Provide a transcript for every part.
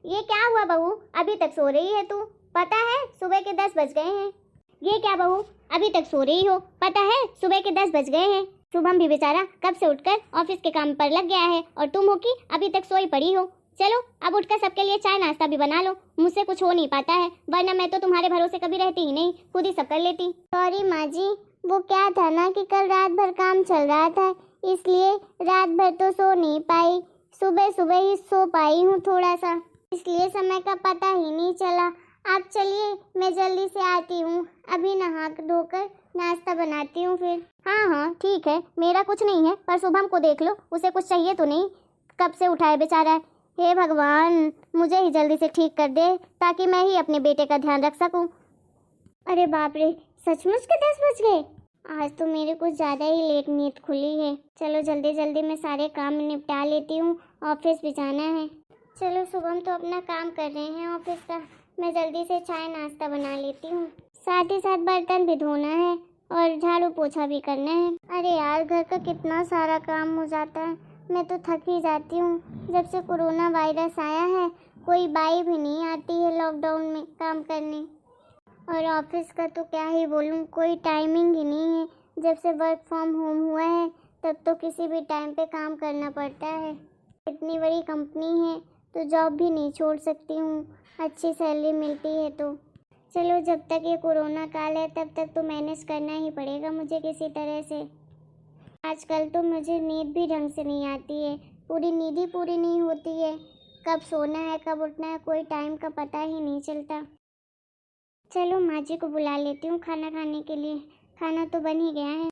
ये क्या हुआ बहू, अभी तक सो रही है तू? पता है सुबह के 10 बज गए हैं। ये क्या बहू, अभी तक सो रही हो? पता है सुबह के 10 बज गए हैं। शुभम भी बेचारा कब से उठकर ऑफिस के काम पर लग गया है और तुम हो कि अभी तक सोई पड़ी हो। चलो अब उठकर सबके लिए चाय नाश्ता भी बना लो। मुझसे कुछ हो नहीं पाता है, वरना मैं तो तुम्हारे भरोसे कभी रहती ही नहीं, खुद ही सब कर लेती। सॉरी माँ जी, वो क्या था ना कि कल रात भर काम चल रहा था, इसलिए रात भर तो सो नहीं पाई। सुबह सुबह ही सो पाई हूँ थोड़ा सा, इसलिए समय का पता ही नहीं चला। आप चलिए मैं जल्दी से आती हूँ, अभी नहा धोकर नाश्ता बनाती हूँ फिर। हाँ हाँ ठीक है, मेरा कुछ नहीं है, पर शुभम को देख लो, उसे कुछ चाहिए तो नहीं, कब से उठाए बेचारा। हे भगवान, मुझे ही जल्दी से ठीक कर दे ताकि मैं ही अपने बेटे का ध्यान रख सकूं। अरे बाप रे, सचमुच के 10 बज गए? आज तो मेरे कुछ ज़्यादा ही लेट नींद खुली है। चलो जल्दी जल्दी मैं सारे काम निपटा लेती हूँ, ऑफिस भी जाना है। चलो शुभम तो अपना काम कर रहे हैं ऑफिस का, मैं जल्दी से चाय नाश्ता बना लेती हूँ। साथ ही साथ बर्तन भी धोना है और झाड़ू पोछा भी करना है। अरे यार, घर का कितना सारा काम हो जाता है, मैं तो थक ही जाती हूँ। जब से कोरोना वायरस आया है कोई बाई भी नहीं आती है लॉकडाउन में काम करने, और ऑफिस का तो क्या ही बोलूँ, कोई टाइमिंग ही नहीं है। जब से वर्क फ्रॉम होम हुआ है तब तो किसी भी टाइम पे काम करना पड़ता है। इतनी बड़ी कंपनी है तो जॉब भी नहीं छोड़ सकती हूँ, अच्छी सैलरी मिलती है तो। चलो जब तक ये कोरोना काल है तब तक तो मैनेज करना ही पड़ेगा मुझे किसी तरह से। आजकल तो मुझे नींद भी ढंग से नहीं आती है, पूरी नींद ही पूरी नहीं होती है। कब सोना है कब उठना है कोई टाइम का पता ही नहीं चलता। चलो माँ जी को बुला लेती हूँ खाना खाने के लिए, खाना तो बन ही गया है।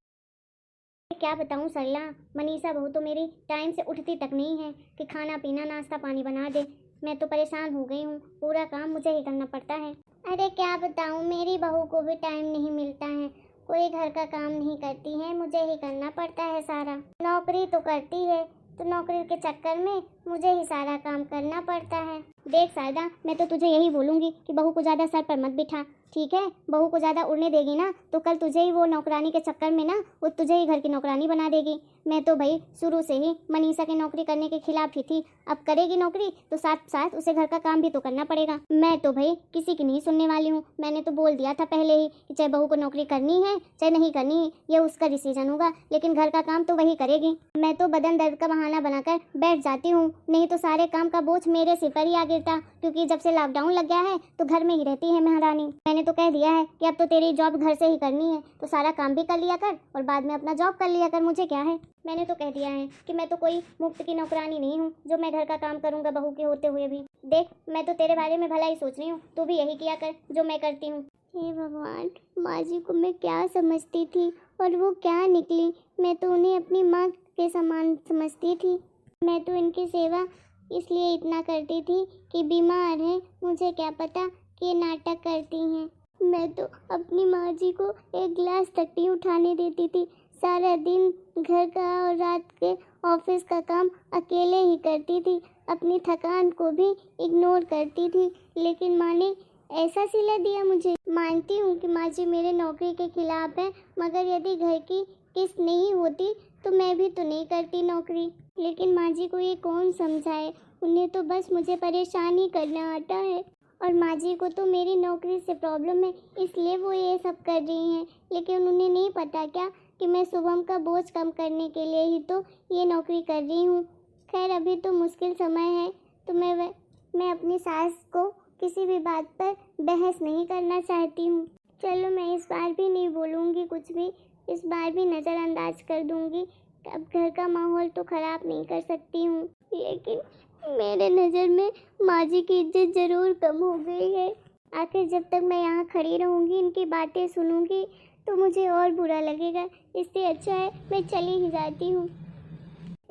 क्या बताऊँ सरला, मनीषा बहू तो मेरी टाइम से उठती तक नहीं है कि खाना पीना नाश्ता पानी बना दे। मैं तो परेशान हो गई हूँ, पूरा काम मुझे ही करना पड़ता है। अरे क्या बताऊँ, मेरी बहू को भी टाइम नहीं मिलता है, कोई घर का काम नहीं करती है, मुझे ही करना पड़ता है सारा। नौकरी तो करती है तो नौकरी के चक्कर में मुझे ही सारा काम करना पड़ता है। देख शारदा, मैं तो तुझे यही बोलूँगी कि बहू को ज़्यादा सर पर मत बिठा, ठीक है? बहू को ज़्यादा उड़ने देगी ना तो कल तुझे ही वो नौकरानी के चक्कर में ना वो तुझे ही घर की नौकरानी बना देगी। मैं तो भाई शुरू से ही मनीषा की नौकरी करने के खिलाफ ही थी, अब करेगी नौकरी तो साथ साथ उसे घर का काम भी तो करना पड़ेगा। मैं तो भाई किसी की नहीं सुनने वाली हूँ, मैंने तो बोल दिया था पहले ही कि चाहे बहू को नौकरी करनी है चाहे नहीं करनी, ये उसका डिसीजन होगा, लेकिन घर का काम तो वही करेगी। मैं तो बदन दर्द का बहाना बनाकर बैठ जाती हूँ, नहीं तो सारे काम का बोझ मेरे सिर पर ही आ गिरता, क्योंकि जब से लॉकडाउन लग गया है तो घर में ही रहती है महारानी। मैंने तो कह दिया है कि अब तो तेरी जॉब घर से ही करनी है, तो सारा काम भी कर लिया कर और बाद में अपना जॉब कर लिया कर, मुझे क्या है। मैंने तो कह दिया है कि मैं तो कोई मुफ्त की नौकरानी नहीं हूँ जो मैं घर का काम करूँगा बहू के होते हुए भी। देख मैं तो तेरे बारे में भला ही सोच रही हूँ, तू भी यही किया कर जो मैं करती हूँ। हे भगवान, माँ जी को मैं क्या समझती थी और वो क्या निकली। मैं तो उन्हें अपनी माँ के समान समझती थी। मैं तो इनकी सेवा इसलिए इतना करती थी कि बीमार है, मुझे क्या पता कि ये नाटक करती हैं। मैं तो अपनी माँ जी को एक गिलास तक नहीं उठाने देती थी, सारा दिन घर का और रात के ऑफिस का काम अकेले ही करती थी, अपनी थकान को भी इग्नोर करती थी, लेकिन माँ ने ऐसा सिला दिया मुझे। मानती हूँ कि माँ जी मेरे नौकरी के खिलाफ है, मगर यदि घर की किस्त नहीं होती तो मैं भी तो नहीं करती नौकरी। लेकिन माँ जी को ये कौन समझाए, उन्हें तो बस मुझे परेशान ही करना आता है। और माँ जी को तो मेरी नौकरी से प्रॉब्लम है, इसलिए वो ये सब कर रही हैं, लेकिन उन्हें नहीं पता क्या कि मैं शुभम का बोझ कम करने के लिए ही तो ये नौकरी कर रही हूँ। खैर अभी तो मुश्किल समय है तो मैं अपनी सास को किसी भी बात पर बहस नहीं करना चाहती हूँ। चलो मैं इस बार भी नहीं बोलूँगी कुछ भी, इस बार भी नज़रअंदाज कर दूँगी। अब घर का माहौल तो ख़राब नहीं कर सकती हूँ, लेकिन मेरे नज़र में माँ जी की इज्जत ज़रूर कम हो गई है। आखिर जब तक मैं यहाँ खड़ी रहूँगी इनकी बातें सुनूँगी तो मुझे और बुरा लगेगा, इससे अच्छा है मैं चली ही जाती हूँ।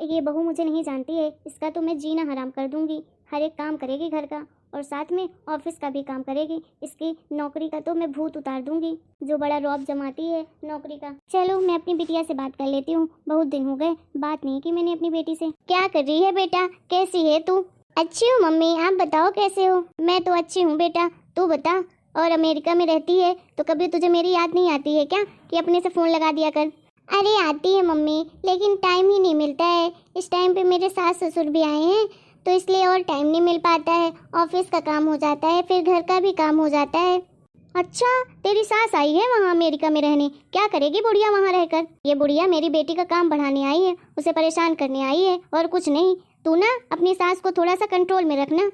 ये बहू मुझे नहीं जानती है, इसका तो मैं जीना हराम कर दूँगी। हर एक काम करेगी घर का और साथ में ऑफिस का भी काम करेगी, इसकी नौकरी का तो मैं भूत उतार दूंगी, जो बड़ा रौब जमाती है नौकरी का। चलो मैं अपनी बिटिया से बात कर लेती हूँ, बहुत दिन हो गए बात नहीं की मैंने अपनी बेटी से। क्या कर रही है बेटा, कैसी है तू? अच्छी हूँ मम्मी, आप बताओ कैसे हो? मैं तो अच्छी हूँ बेटा, तू बता। और अमेरिका में रहती है तो कभी तुझे मेरी याद नहीं आती है क्या कि अपने से फ़ोन लगा दिया कर? अरे आती है मम्मी, लेकिन टाइम ही नहीं मिलता है। इस टाइम पे मेरे सास ससुर भी आए हैं तो इसलिए और टाइम नहीं मिल पाता है। ऑफिस का काम हो जाता है, फिर घर का भी काम हो जाता है। अच्छा, तेरी सास आई है वहाँ अमेरिका में रहने? क्या करेगी बुढ़िया वहाँ रहकर? ये बुढ़िया मेरी बेटी का काम बढ़ाने आई है, उसे परेशान करने आई है और कुछ नहीं। तू ना अपनी सास को थोड़ा सा कंट्रोल में रखना।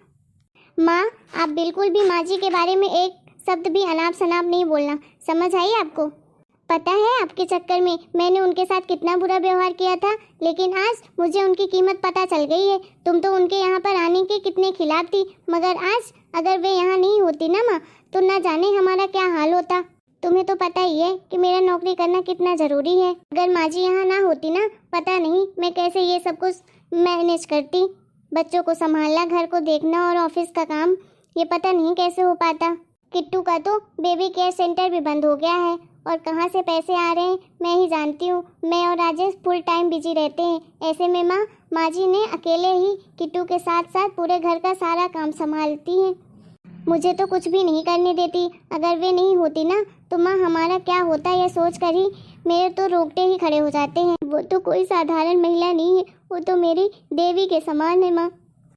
माँ, आप बिल्कुल भी माँ जी के बारे में एक शब्द भी अनाप शनाप नहीं बोलना, समझ आई आपको? पता है आपके चक्कर में मैंने उनके साथ कितना बुरा व्यवहार किया था, लेकिन आज मुझे उनकी कीमत पता चल गई है। तुम तो उनके यहाँ पर आने के कितने खिलाफ थी, मगर आज अगर वे यहाँ नहीं होती ना माँ, तो ना जाने हमारा क्या हाल होता। तुम्हें तो पता ही है कि मेरा नौकरी करना कितना ज़रूरी है। अगर माँ जी यहाँ ना होती ना, पता नहीं मैं कैसे ये सब कुछ मैनेज करती। बच्चों को संभालना, घर को देखना और ऑफिस का काम, ये पता नहीं कैसे हो पाता। किट्टू का तो बेबी केयर सेंटर भी बंद हो गया है और कहाँ से पैसे आ रहे हैं मैं ही जानती हूँ। मैं और राजेश फुल टाइम बिजी रहते हैं। ऐसे में माँ जी ने अकेले ही किट्टू के साथ साथ पूरे घर का सारा काम संभालती हैं। मुझे तो कुछ भी नहीं करने देती। अगर वे नहीं होती ना, तो माँ हमारा क्या होता यह सोच कर ही मेरे तो रोंगटे ही खड़े हो जाते हैं। वो तो कोई साधारण महिला नहीं है, वो तो मेरी देवी के समान है माँ।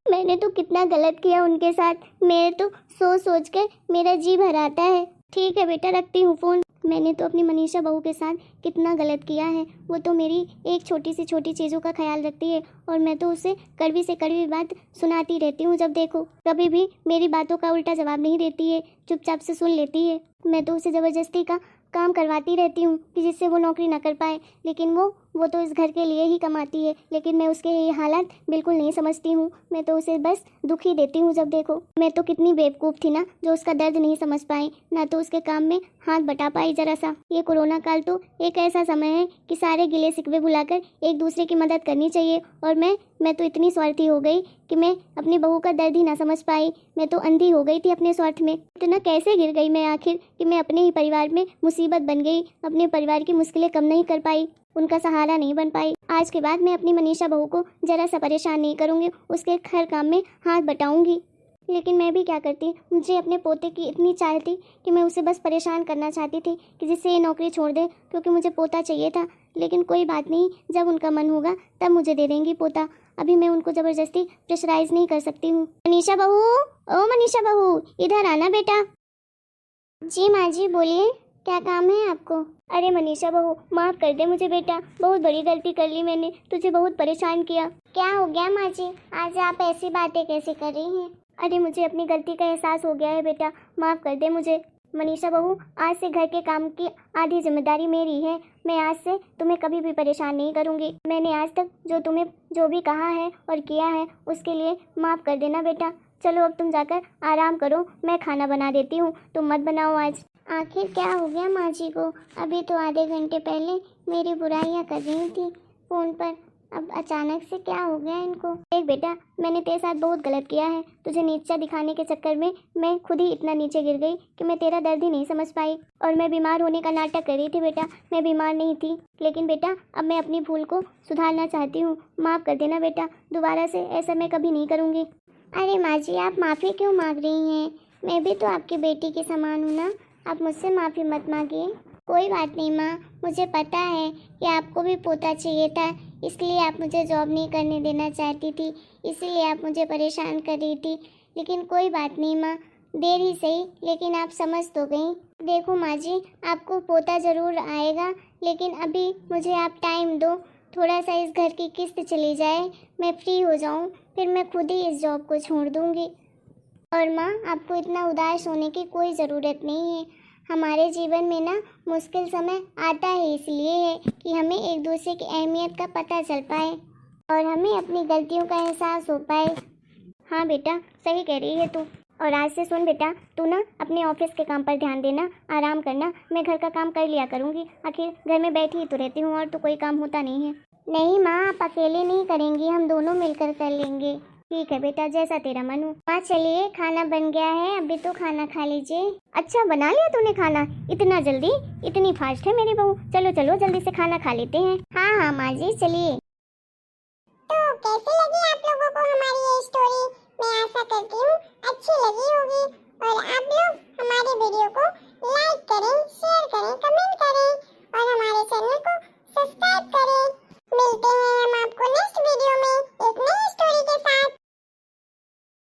मैंने तो कितना गलत किया उनके साथ, मेरे तो सोच सोच कर मेरा जी भर आता है। ठीक है बेटा, रखती हूँ फ़ोन। मैंने तो अपनी मनीषा बहू के साथ कितना गलत किया है। वो तो मेरी एक छोटी सी छोटी चीज़ों का ख्याल रखती है और मैं तो उसे कड़वी से कड़वी बात सुनाती रहती हूँ जब देखो। कभी भी मेरी बातों का उल्टा जवाब नहीं देती है, चुपचाप से सुन लेती है। मैं तो उसे ज़बरदस्ती का काम करवाती रहती हूँ कि जिससे वो नौकरी ना कर पाए, लेकिन वो तो इस घर के लिए ही कमाती है। लेकिन मैं उसके ये हालात बिल्कुल नहीं समझती हूँ। मैं तो उसे बस दुख ही देती हूँ जब देखो। मैं तो कितनी बेवकूफ़ थी ना, जो उसका दर्द नहीं समझ पाई, ना तो उसके काम में हाथ बटा पाई जरा सा। ये कोरोना काल तो एक ऐसा समय है कि सारे गिले शिकवे भुलाकर एक दूसरे की मदद करनी चाहिए। और मैं तो इतनी स्वार्थी हो गई कि मैं अपनी बहू का दर्द ही ना समझ पाई। मैं तो अंधी हो गई थी अपने स्वार्थ में। इतना कैसे गिर गई मैं आखिर कि मैं अपने ही परिवार में मुसीबत बन गई। अपने परिवार की मुश्किलें कम नहीं कर पाई, उनका सहारा नहीं बन पाई। आज के बाद मैं अपनी मनीषा बहू को जरा सा परेशान नहीं करूँगी, उसके हर काम में हाथ बटाऊँगी। लेकिन मैं भी क्या करती, मुझे अपने पोते की इतनी चाह थी कि मैं उसे बस परेशान करना चाहती थी कि जिससे ये नौकरी छोड़ दे, क्योंकि मुझे पोता चाहिए था। लेकिन कोई बात नहीं, जब उनका मन होगा तब मुझे दे देंगी पोता। अभी मैं उनको ज़बरदस्ती प्रेशराइज नहीं कर सकती हूँ। मनीषा बहू, ओ मनीषा बहू, इधर आना बेटा। जी माँ जी, बोलिए, क्या काम है आपको? अरे मनीषा बहू, माफ़ कर दे मुझे बेटा, बहुत बड़ी गलती कर ली मैंने, तुझे बहुत परेशान किया। क्या हो गया माँ जी, आज आप ऐसी बातें कैसे कर रही हैं? अरे मुझे अपनी गलती का एहसास हो गया है बेटा, माफ़ कर दे मुझे। मनीषा बहू, आज से घर के काम की आधी जिम्मेदारी मेरी है। मैं आज से तुम्हें कभी भी परेशान नहीं करूँगी। मैंने आज तक तुम्हें जो भी कहा है और किया है, उसके लिए माफ़ कर देना बेटा। चलो अब तुम जाकर आराम करो, मैं खाना बना देती हूँ, तुम मत बनाओ आज। आखिर क्या हो गया माँ जी को? अभी तो आधे घंटे पहले मेरी बुराइयाँ कर रही थी फ़ोन पर, अब अचानक से क्या हो गया इनको? देख बेटा, मैंने तेरे साथ बहुत गलत किया है। तुझे नीचा दिखाने के चक्कर में मैं खुद ही इतना नीचे गिर गई कि मैं तेरा दर्द ही नहीं समझ पाई। और मैं बीमार होने का नाटक कर रही थी बेटा, मैं बीमार नहीं थी। लेकिन बेटा, अब मैं अपनी भूल को सुधारना चाहती हूँ, माफ़ कर देना बेटा। दोबारा से ऐसा मैं कभी नहीं करूँगी। अरे माँ जी, आप माफ़ी क्यों मांग रही हैं? मैं भी तो आपकी बेटी के समान हूँ ना, आप मुझसे माफ़ी मत मांगिए। कोई बात नहीं माँ, मुझे पता है कि आपको भी पोता चाहिए था, इसलिए आप मुझे जॉब नहीं करने देना चाहती थी, इसीलिए आप मुझे परेशान कर रही थी। लेकिन कोई बात नहीं माँ, देर ही सही, लेकिन आप समझ तो गई। देखो माँ जी, आपको पोता ज़रूर आएगा, लेकिन अभी मुझे आप टाइम दो, थोड़ा सा इस घर की किस्त चली जाए, मैं फ्री हो जाऊँ, फिर मैं खुद ही इस जॉब को छोड़ दूँगी। और माँ, आपको इतना उदास होने की कोई ज़रूरत नहीं है। हमारे जीवन में ना मुश्किल समय आता है इसलिए है कि हमें एक दूसरे की अहमियत का पता चल पाए और हमें अपनी गलतियों का एहसास हो पाए। हाँ बेटा, सही कह रही है तू। और आज से सुन बेटा, तू ना अपने ऑफिस के काम पर ध्यान देना, आराम करना। मैं घर का काम कर लिया करूँगी, आखिर घर में बैठी ही तो रहती हूँ और तो कोई काम होता नहीं है। नहीं माँ, आप अकेले नहीं करेंगी, हम दोनों मिलकर कर लेंगे। ठीक है बेटा, जैसा तेरा मन हो। माँ चलिए, खाना बन गया है, अभी तो खाना खा लीजिए। अच्छा, बना लिया तूने खाना? इतना जल्दी? इतनी फास्ट है मेरी बहू। चलो चलो, जल्दी से खाना खा लेते हैं। हाँ हाँ माँ जी, चलिए। तो कैसी लगी आप लोगों को हमारी ये स्टोरी? मैं आशा करती हूँ अच्छी लगी होगी और आप लोग हमारे वीडियो को